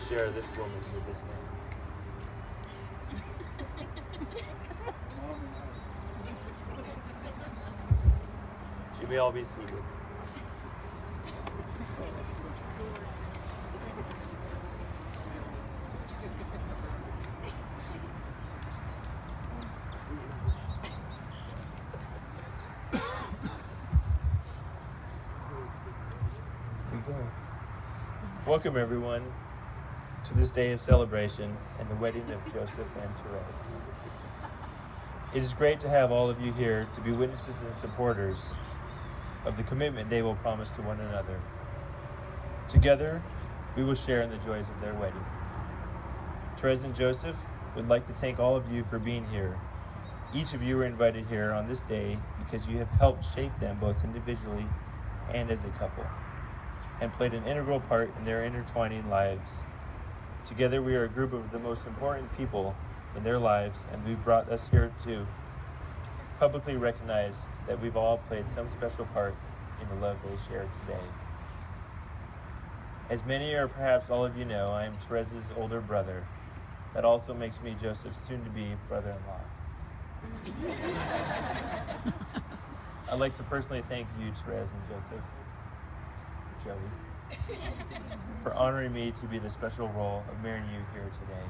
share this woman with this man. You may all be seated. Welcome everyone to this day of celebration and the wedding of Joseph and Therese. It is great to have all of you here to be witnesses and supporters of the commitment they will promise to one another. Together, we will share in the joys of their wedding. Therese and Joseph would like to thank all of you for being here. Each of you are invited here on this day because you have helped shape them both individually and as a couple, and played an integral part in their intertwining lives. Together we are a group of the most important people in their lives, and we've brought us here to publicly recognize that we've all played some special part in the love they share today. As many or perhaps all of you know, I am Therese's older brother. That also makes me Joseph's soon-to-be brother-in-law. I'd like to personally thank you, Therese and Joseph, Joey, for honoring me to be the special role of marrying you here today.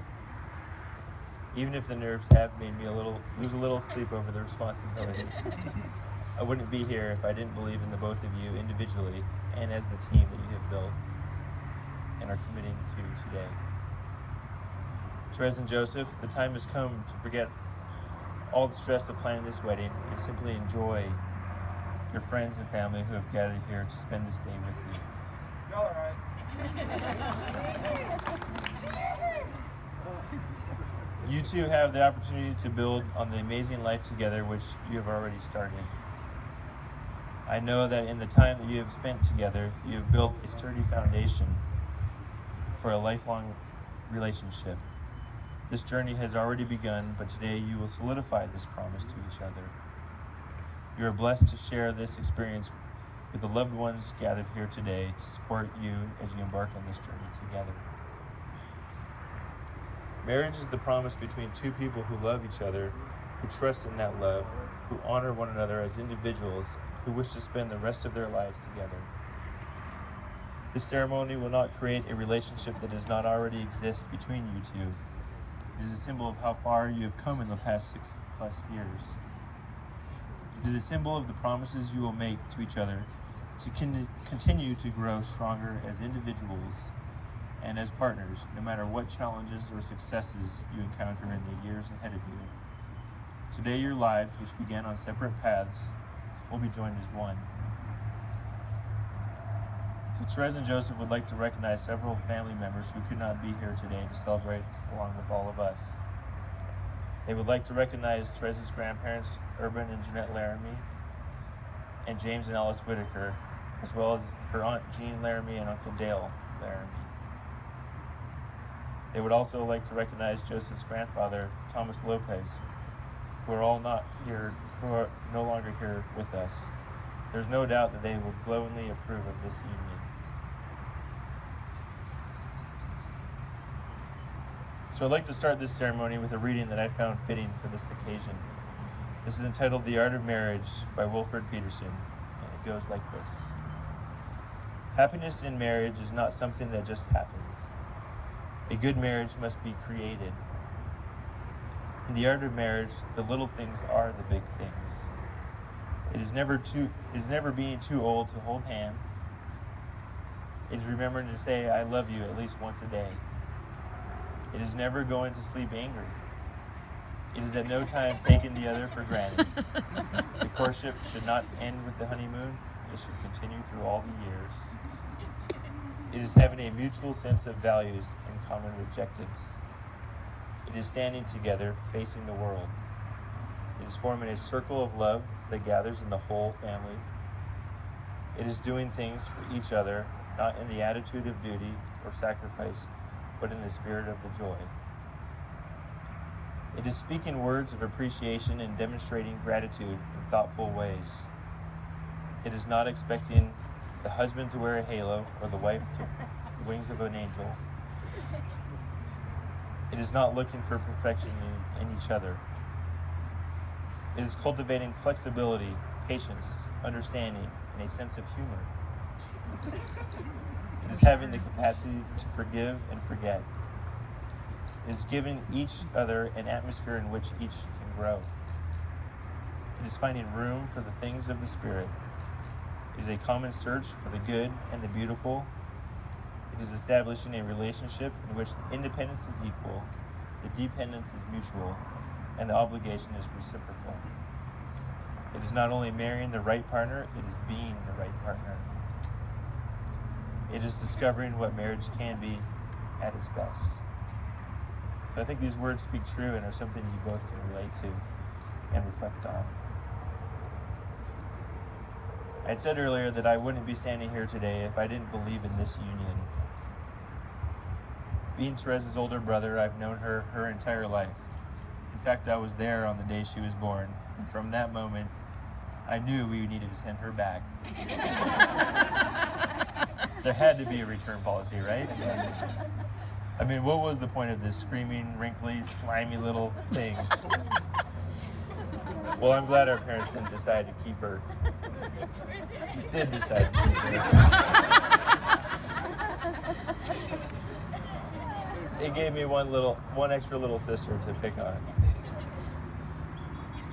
Even if the nerves have made me lose a little sleep over the responsibility, I wouldn't be here if I didn't believe in the both of you individually and as the team that you have built and are committing to today. Therese and Joseph, the time has come to forget all the stress of planning this wedding and simply enjoy your friends and family who have gathered here to spend this day with you. Y'all all right? You two have the opportunity to build on the amazing life together which you have already started. I know that in the time that you have spent together, you have built a sturdy foundation for a lifelong relationship. This journey has already begun, but today you will solidify this promise to each other. You are blessed to share this experience with the loved ones gathered here today to support you as you embark on this journey together. Marriage is the promise between two people who love each other, who trust in that love, who honor one another as individuals, who wish to spend the rest of their lives together. This ceremony will not create a relationship that does not already exist between you two. It is a symbol of how far you have come in the past 6+ years. It is a symbol of the promises you will make to each other to continue to grow stronger as individuals and as partners, no matter what challenges or successes you encounter in the years ahead of you. Today, your lives, which began on separate paths, will be joined as one. So Therese and Joseph would like to recognize several family members who could not be here today to celebrate along with all of us. They would like to recognize Therese's grandparents, Urban and Jeanette Laramie, and James and Alice Whitaker, as well as her Aunt Jean Laramie and Uncle Dale Laramie. They would also like to recognize Joseph's grandfather, Thomas Lopez, who are no longer here with us. There's no doubt that they will glowingly approve of this union. So I'd like to start this ceremony with a reading that I found fitting for this occasion. This is entitled The Art of Marriage by Wilfred Peterson, and it goes like this. Happiness in marriage is not something that just happens. A good marriage must be created. In the art of marriage, the little things are the big things. It is never being too old to hold hands. It is remembering to say, I love you at least once a day. It is never going to sleep angry. It is at no time taking the other for granted. The courtship should not end with the honeymoon. It should continue through all the years. It is having a mutual sense of values and common objectives. It is standing together, facing the world. It is forming a circle of love that gathers in the whole family. It is doing things for each other, not in the attitude of duty or sacrifice, but in the spirit of the joy. It is speaking words of appreciation and demonstrating gratitude in thoughtful ways. It is not expecting the husband to wear a halo or the wife to wings of an angel. It is not looking for perfection in each other. It is cultivating flexibility, patience, understanding, and a sense of humor. It is having the capacity to forgive and forget. It is giving each other an atmosphere in which each can grow. It is finding room for the things of the Spirit. It is a common search for the good and the beautiful. It is establishing a relationship in which the independence is equal, the dependence is mutual, and the obligation is reciprocal. It is not only marrying the right partner, it is being the right partner. It is discovering what marriage can be at its best. So I think these words speak true and are something you both can relate to and reflect on. I had said earlier that I wouldn't be standing here today if I didn't believe in this union. Being Therese's older brother, I've known her entire life. In fact, I was there on the day she was born. And from that moment, I knew we needed to send her back. There had to be a return policy, right? I mean, what was the point of this screaming, wrinkly, slimy little thing? Well, I'm glad our parents didn't decide to keep her. Did decide to keep her. It gave me one extra little sister to pick on.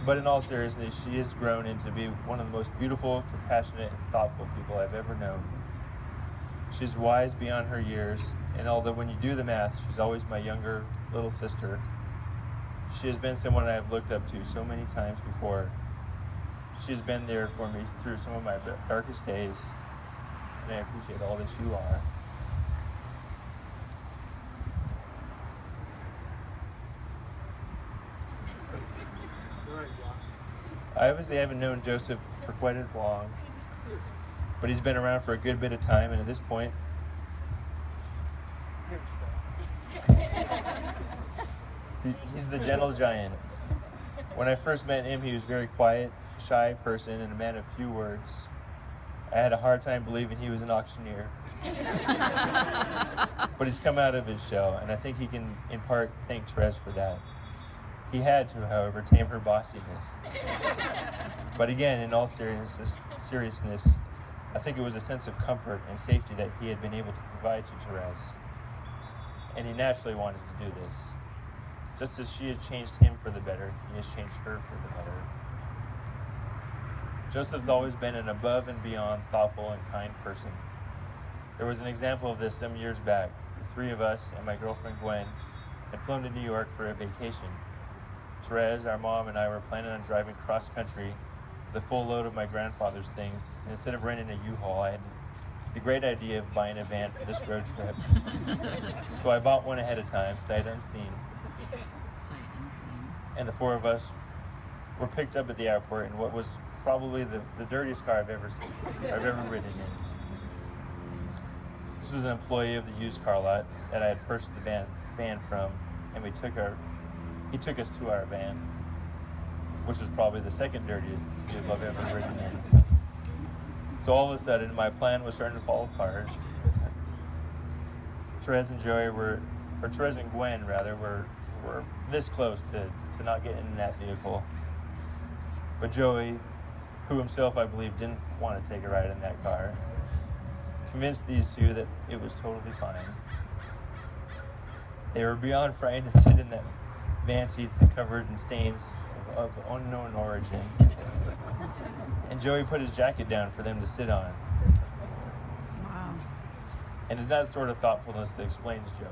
But in all seriousness, she has grown into be one of the most beautiful, compassionate, and thoughtful people I've ever known. She's wise beyond her years, and although when you do the math, she's always my younger little sister, she has been someone I have looked up to so many times before. She has been there for me through some of my darkest days, and I appreciate all that you are. I obviously haven't known Joseph for quite as long, but he's been around for a good bit of time, and at this point, he's the gentle giant. When I first met him, he was a very quiet, shy person and a man of few words. I had a hard time believing he was an auctioneer. But he's come out of his shell, and I think he can, in part, thank Therese for that. He had to, however, tame her bossiness. But again, in all seriousness, I think it was a sense of comfort and safety that he had been able to provide to Therese. And he naturally wanted to do this. Just as she had changed him for the better, he has changed her for the better. Joseph's always been an above and beyond thoughtful and kind person. There was an example of this some years back. The three of us and my girlfriend Gwen had flown to New York for a vacation. Therese, our mom, and I were planning on driving cross-country with a full load of my grandfather's things, and instead of renting a U-Haul, I had the great idea of buying a van for this road trip. So I bought one ahead of time, sight unseen. And the four of us were picked up at the airport in what was probably the dirtiest car I've ever ridden in. This was an employee of the used car lot that I had purchased the van from, and he took us to our van, which was probably the second dirtiest vehicle I've ever ridden in. So all of a sudden, my plan was starting to fall apart. Therese and Gwen were this close to not getting in that vehicle. But Joey, who himself I believe didn't want to take a ride in that car, convinced these two that it was totally fine. They were beyond frightened to sit in that van seats that covered in stains of unknown origin. And Joey put his jacket down for them to sit on. Wow. And it's that sort of thoughtfulness that explains Joey.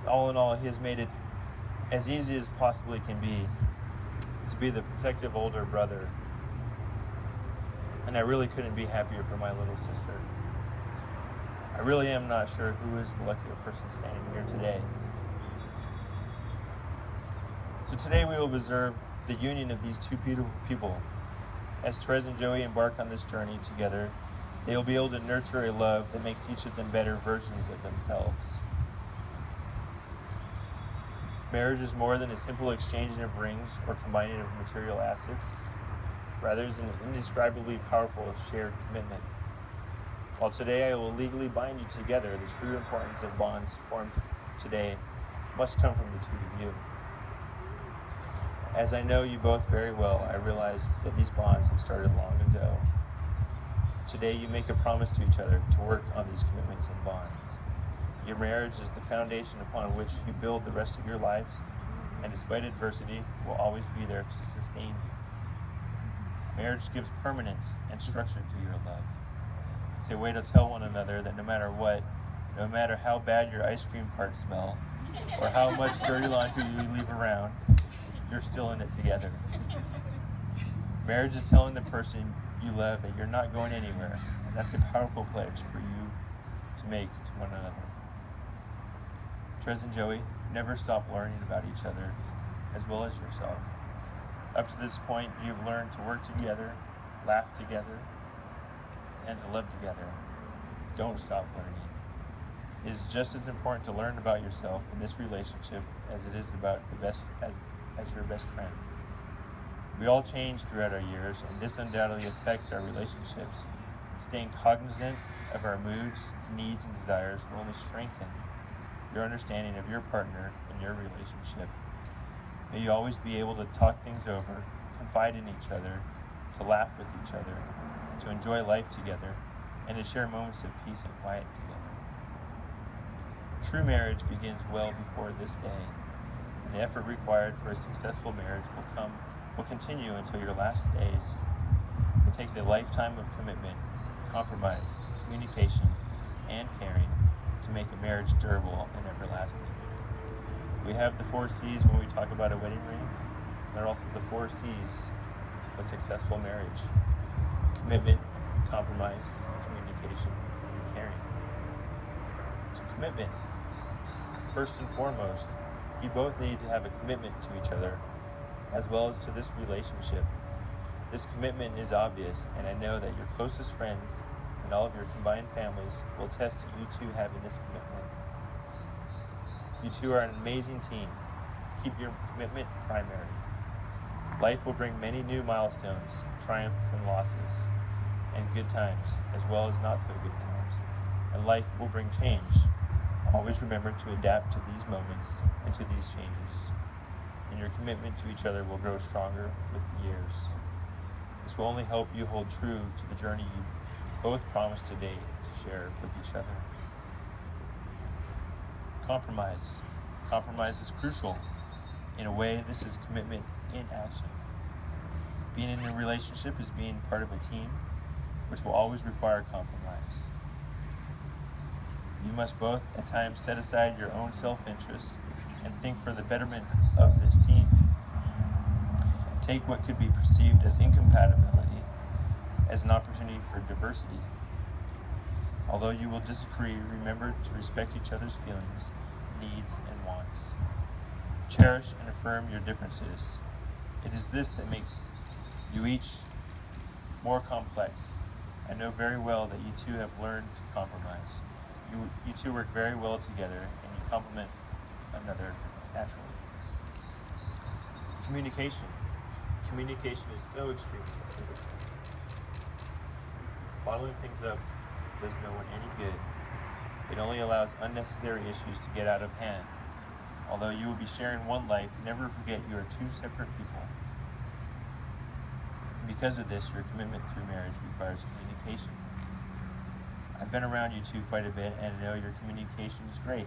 All in all, he has made it as easy as possibly can be to be the protective older brother. And I really couldn't be happier for my little sister. I really am not sure who is the luckier person standing here today. So today we will observe the union of these two beautiful people. As Therese and Joey embark on this journey together, they will be able to nurture a love that makes each of them better versions of themselves. Marriage is more than a simple exchanging of rings or combining of material assets. Rather, it is an indescribably powerful shared commitment. While today I will legally bind you together, the true importance of bonds formed today must come from the two of you. As I know you both very well, I realize that these bonds have started long ago. Today you make a promise to each other to work on these commitments and bonds. Your marriage is the foundation upon which you build the rest of your lives, and despite adversity, will always be there to sustain you. Marriage gives permanence and structure to your love. It's a way to tell one another that no matter what, no matter how bad your ice cream carts smell, or how much dirty laundry you leave around, you're still in it together. Marriage is telling the person you love that you're not going anywhere, and that's a powerful pledge for you to make to one another. Therese and Joey, never stop learning about each other as well as yourself. Up to this point, you've learned to work together, laugh together, and to love together. Don't stop learning. It is just as important to learn about yourself in this relationship as it is about as your best friend. We all change throughout our years, and this undoubtedly affects our relationships. Staying cognizant of our moods, needs, and desires will only strengthen your understanding of your partner and your relationship. May you always be able to talk things over, confide in each other, to laugh with each other, to enjoy life together, and to share moments of peace and quiet together. True marriage begins well before this day, and the effort required for a successful marriage will continue until your last days. It takes a lifetime of commitment, compromise, communication, and caring to make a marriage durable and everlasting. We have the 4 C's when we talk about a wedding ring. There are also the 4 C's of a successful marriage: commitment, compromise, communication, and caring. So commitment. First and foremost, you both need to have a commitment to each other as well as to this relationship. This commitment is obvious, and I know that your closest friends and all of your combined families will attest to you two having this commitment. You two are an amazing team. Keep your commitment primary. Life will bring many new milestones, triumphs and losses, and good times, as well as not so good times. And life will bring change. Always remember to adapt to these moments and to these changes. And your commitment to each other will grow stronger with the years. This will only help you hold true to the journey you both promised today to share with each other. Compromise. Compromise is crucial. In a way, this is commitment in action. Being in a relationship is being part of a team, which will always require compromise. You must both at times set aside your own self-interest and think for the betterment of this team. Take what could be perceived as incompatibility as an opportunity for diversity. Although you will disagree, remember to respect each other's feelings, needs, and wants. Cherish and affirm your differences. It is this that makes you each more complex. I know very well that you two have learned to compromise. You two work very well together, and you complement another naturally. Communication. Communication is so extremely important. Bottling things up does no one any good. It only allows unnecessary issues to get out of hand. Although you will be sharing one life, never forget you are 2 separate people. And because of this, your commitment through marriage requires communication. I've been around you two quite a bit and know your communication is great,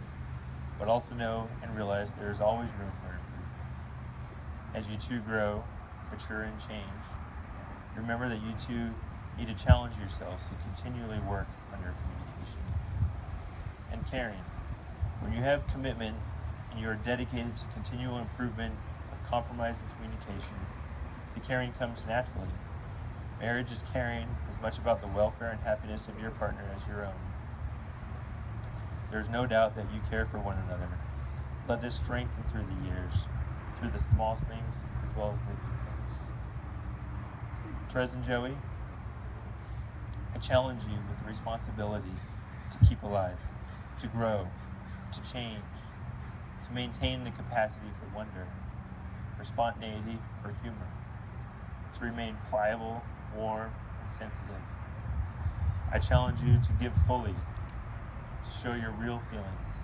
but also know and realize there is always room for improvement. As you two grow, mature, and change, remember that you two need to challenge yourselves to continually work on your communication. And caring. When you have commitment and you are dedicated to continual improvement of compromise and communication, the caring comes naturally. Marriage is caring as much about the welfare and happiness of your partner as your own. There is no doubt that you care for one another. Let this strengthen through the years, through the small things as well as the big things. Therese and Joey, I challenge you with the responsibility to keep alive, to grow, to change, to maintain the capacity for wonder, for spontaneity, for humor, to remain pliable, warm, and sensitive. I challenge you to give fully, to show your real feelings,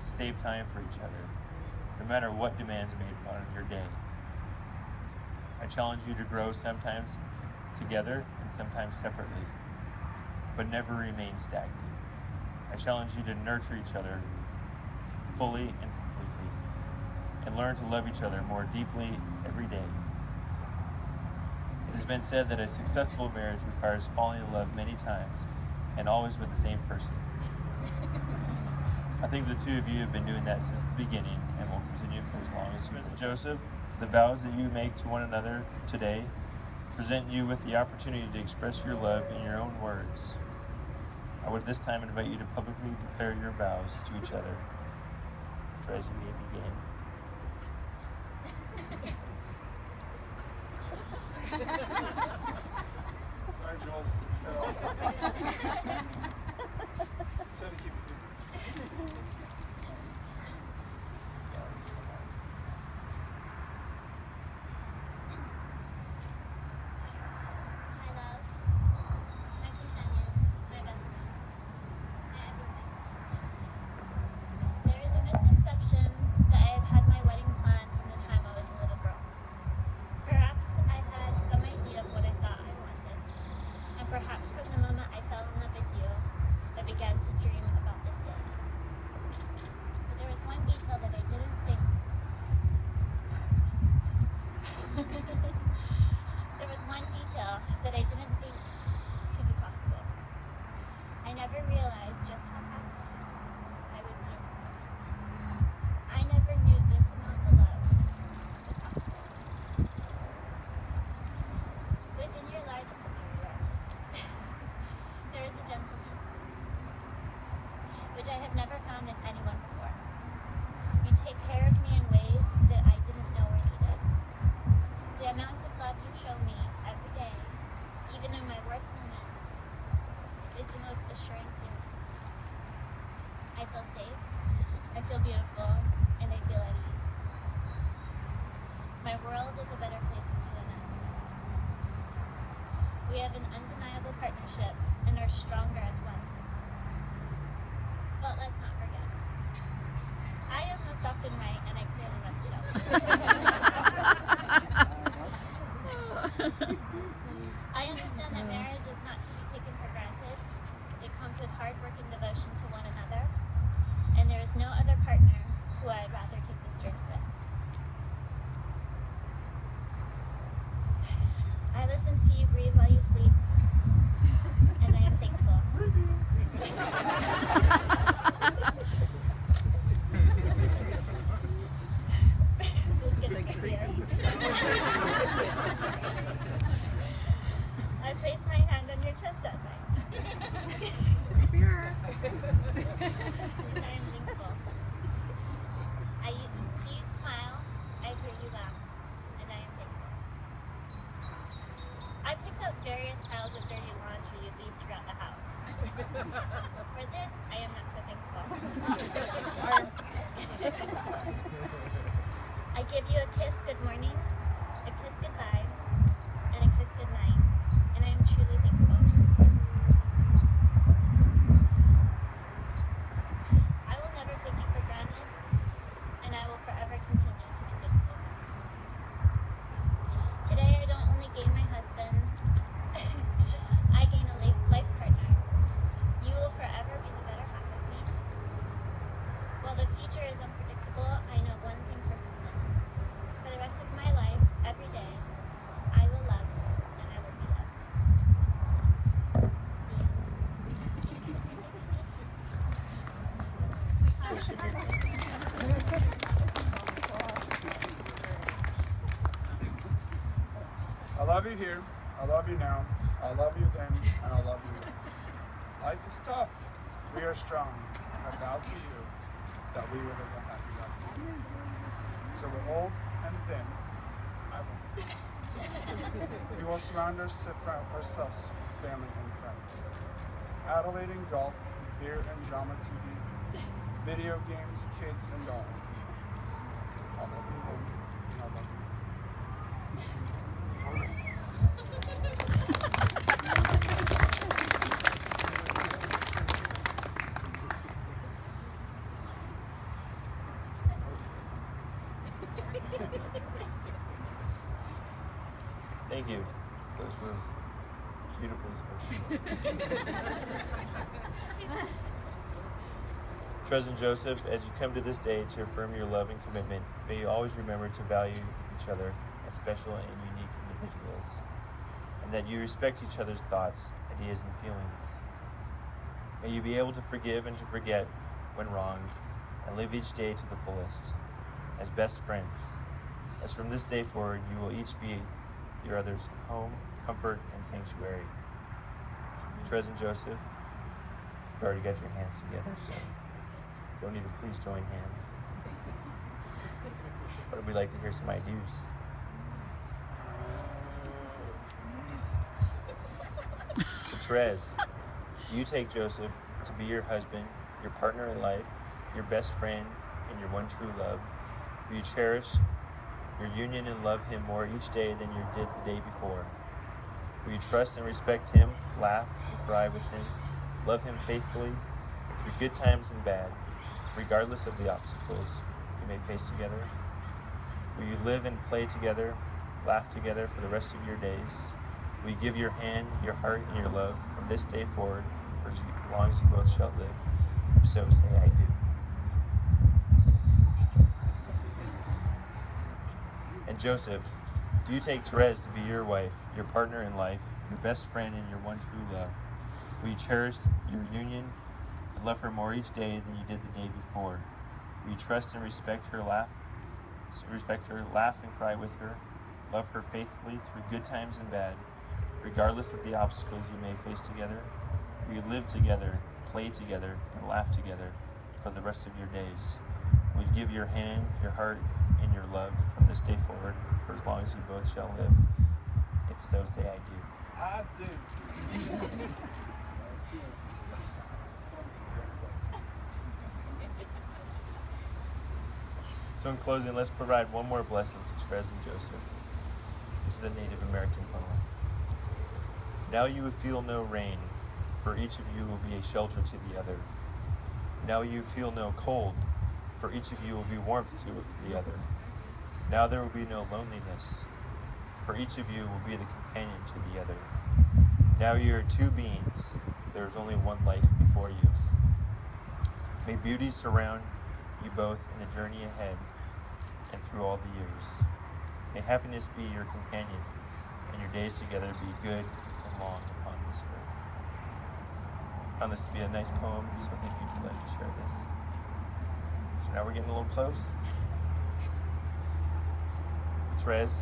to to save time for each other, no matter what demands are made upon your day. I challenge you to grow sometimes together and sometimes separately, but never remain stagnant. I challenge you to nurture each other fully and completely, and learn to love each other more deeply every day. It has been said that a successful marriage requires falling in love many times and always with the same person. I think the two of you have been doing that since the beginning and will continue for as long as you. Mr. Joseph, the vows that you make to one another today present you with the opportunity to express your love in your own words. I would this time invite you to publicly declare your vows to each other. Therese, you may begin. Sorry, Jules. Said to keep it. My love, my companion, my best friend, my everything. There is a misconception that I have had my wedding planned from the time I was a little girl. Perhaps I had some idea of what I thought I wanted, and perhaps from the moment I fell in love with you, I began to dream about this day. But there was one detail that I didn't think. There was one detail that I didn't think to be possible. I never realized just how happy I would be in this moment. I never knew this amount of love was possible. Within your large exterior, there is a gentle peace, which I have never found in anyone before. You take care of me in ways that I didn't know were needed. The amount of love you show me every day, even in my worst moments, is the most assuring feeling. I feel safe, I feel beautiful, and I feel at ease. My world is a better place with you in it. We have an undeniable partnership and are stronger as one. But let's not forget, I am most often right, and I clearly run the show. I understand that marriage is not to be taken for granted. It comes with hard work and devotion to one another, and there is no other partner who I'd rather take this journey with. I listen to you breathe while you sleep, and I am thankful. It's good to be here. I place my hand on your chest at night. And I am thankful. I see you smile, I hear you laugh, and I am thankful. I picked up various piles of dirty laundry you leave throughout the house. For this, I am not so thankful. I give you a kiss good morning, a kiss goodbye, and a kiss good night, and I am truly thankful. I will never take you for granted, and I will forever continue to be thankful. Today I don't only gain my husband, I gain a life partner. You will forever be the better half of me. While the future is unpredictable, I know one thing for certain. For the rest of my life, every day, I will love and I will be loved. Joseph, your turn. I love you here. I love you now. I love you then, and I love you. Life is tough. We are strong. I vow to you that we will live a happy life. So we're old and thin. I will. We will surround ourselves, family and friends. Adelaide and golf, beer and drama TV, video games, kids and dolls. I love you then, and I love you. Thank you. Those were beautifully spoken. Therese and Joseph, as you come to this day to affirm your love and commitment, may you always remember to value each other as special and unique individuals, and that you respect each other's thoughts, ideas, and feelings. May you be able to forgive and to forget when wronged, and live each day to the fullest, as best friends, as from this day forward you will each be your other's home, comfort, and sanctuary. Therese and Joseph, you've already got your hands together, so don't need to please join hands. But we'd like to hear some I do's. So Therese, do you take Joseph to be your husband, your partner in life, your best friend, and your one true love? Will you cherish your union and love him more each day than you did the day before? Will you trust and respect him, laugh and cry with him, love him faithfully through good times and bad, regardless of the obstacles you may face together? Will you live and play together, laugh together for the rest of your days? Will you give your hand, your heart, and your love from this day forward for as long as you both shall live? If so, say I do. And Joseph, do you take Therese to be your wife, your partner in life, your best friend, and your one true love? Will you cherish your union and love her more each day than you did the day before? Will you trust and respect her, laugh and cry with her, love her faithfully through good times and bad, regardless of the obstacles you may face together? Will you live together, play together, and laugh together for the rest of your days? Will you give your hand, your heart, and your love from this day forward for as long as you both shall live? If so, say I do. I do. So in closing, let's provide one more blessing to Therese and Joseph. This is a Native American poem. Now you will feel no rain, for each of you will be a shelter to the other. Now you feel no cold, for each of you will be warmth to the other. Now there will be no loneliness, for each of you will be the companion to the other. Now you are two beings, there is only one life before you. May beauty surround you both in the journey ahead and through all the years. May happiness be your companion and your days together be good and long upon this earth. I found this to be a nice poem, so thank you for letting me share this. So now we're getting a little close. Therese,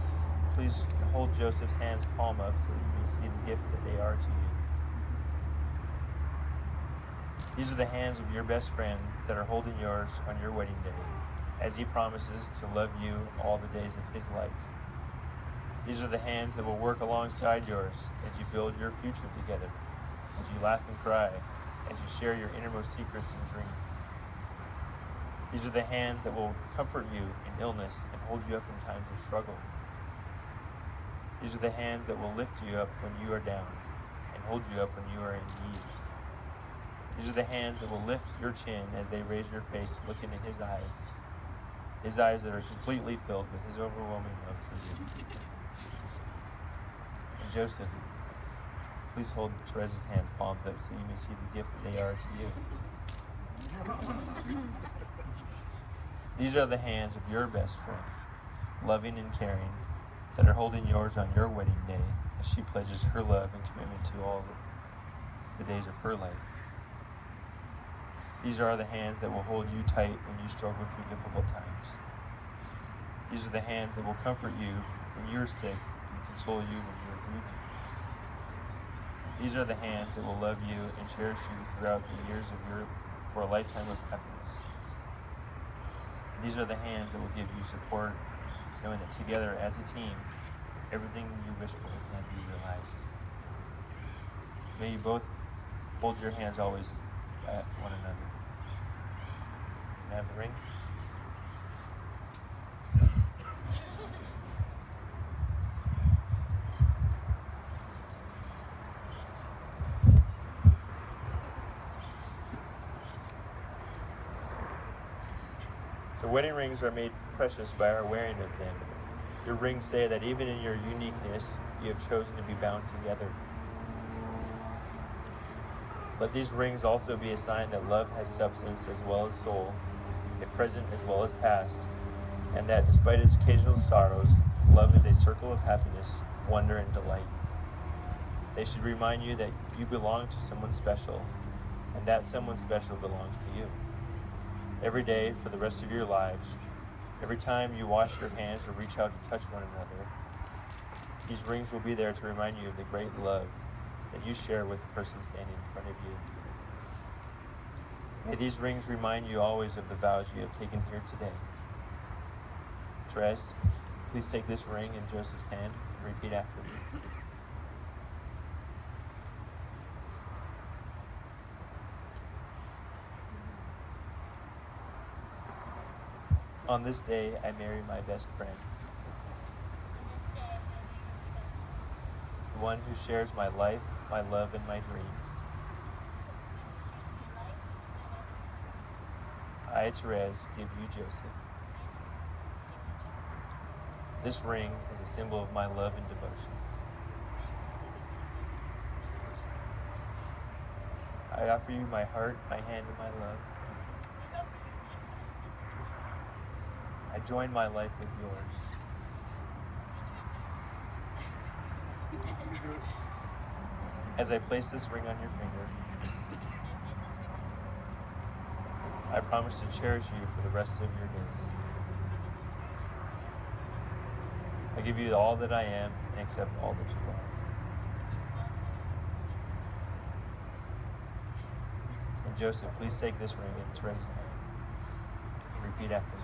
please hold Joseph's hands palm up so that you may see the gift that they are to you. These are the hands of your best friend that are holding yours on your wedding day, as he promises to love you all the days of his life. These are the hands that will work alongside yours as you build your future together, as you laugh and cry, as you share your innermost secrets and dreams. These are the hands that will comfort you in illness and hold you up in times of struggle. These are the hands that will lift you up when you are down and hold you up when you are in need. These are the hands that will lift your chin as they raise your face to look into his eyes that are completely filled with his overwhelming love for you. And Joseph, please hold Therese's hands palms up so you may see the gift that they are to you. These are the hands of your best friend, loving and caring, that are holding yours on your wedding day as she pledges her love and commitment to all the days of her life. These are the hands that will hold you tight when you struggle through difficult times. These are the hands that will comfort you when you're sick and console you when you're grieving. These are the hands that will love you and cherish you throughout the years for a lifetime of happiness. These are the hands that will give you support, knowing that together as a team, everything you wish for can be realized. So may you both hold your hands always at one another. Can I have the rings? So wedding rings are made precious by our wearing of them. Your rings say that even in your uniqueness, you have chosen to be bound together. Let these rings also be a sign that love has substance as well as soul, a present as well as past, and that despite its occasional sorrows, love is a circle of happiness, wonder, and delight. They should remind you that you belong to someone special, and that someone special belongs to you. Every day for the rest of your lives, every time you wash your hands or reach out to touch one another, these rings will be there to remind you of the great love that you share with the person standing in front of you. May these rings remind you always of the vows you have taken here today. Therese, please take this ring in Joseph's hand and repeat after me. On this day, I marry my best friend, the one who shares my life, my love, and my dreams. I, Therese, give you Joseph. This ring is a symbol of my love and devotion. I offer you my heart, my hand, and my love. I join my life with yours. As I place this ring on your finger, I promise to cherish you for the rest of your days. I give you all that I am and accept all that you are. And Joseph, please take this ring in Therese's hand and repeat after me.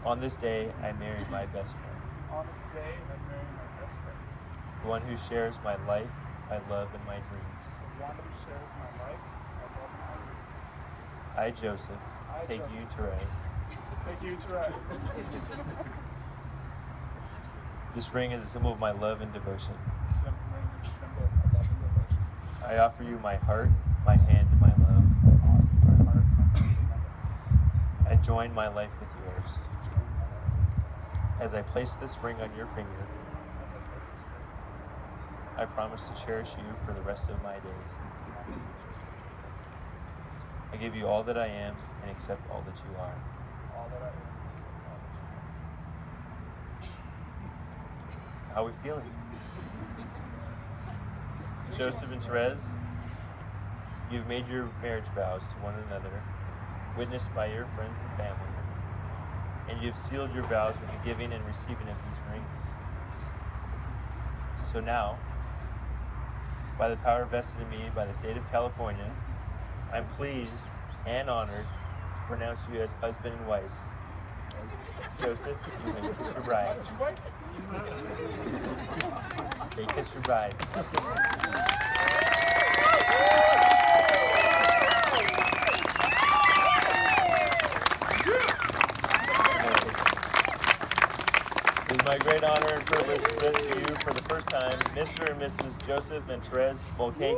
On this day, I marry my best friend. On this day, I marry my best friend. The one who shares my life, my love, and my dreams. The one who shares my life, my love, and my dreams. I, Joseph, take Joseph, you, Therese. Take you, Therese. This ring is a symbol of my love and devotion. Symbol of my love and devotion. I offer you my heart, my hand, and my love. My heart, my hand, and my love. I join my life with yours. As I place this ring on your finger, I promise to cherish you for the rest of my days. I give you all that I am and accept all that you are. All that I am. How are we feeling? Joseph and Therese, you've made your marriage vows to one another, witnessed by your friends and family, and you've sealed your vows with the giving and receiving of these rings. So now, by the power vested in me by the state of California, I'm pleased and honored to pronounce you as husband and wife. Joseph, you may kiss your bride. Okay, kiss your bride. It is my great honor and privilege to present to you for the first time Mr. and Mrs. Joseph and Therese Mulcahy.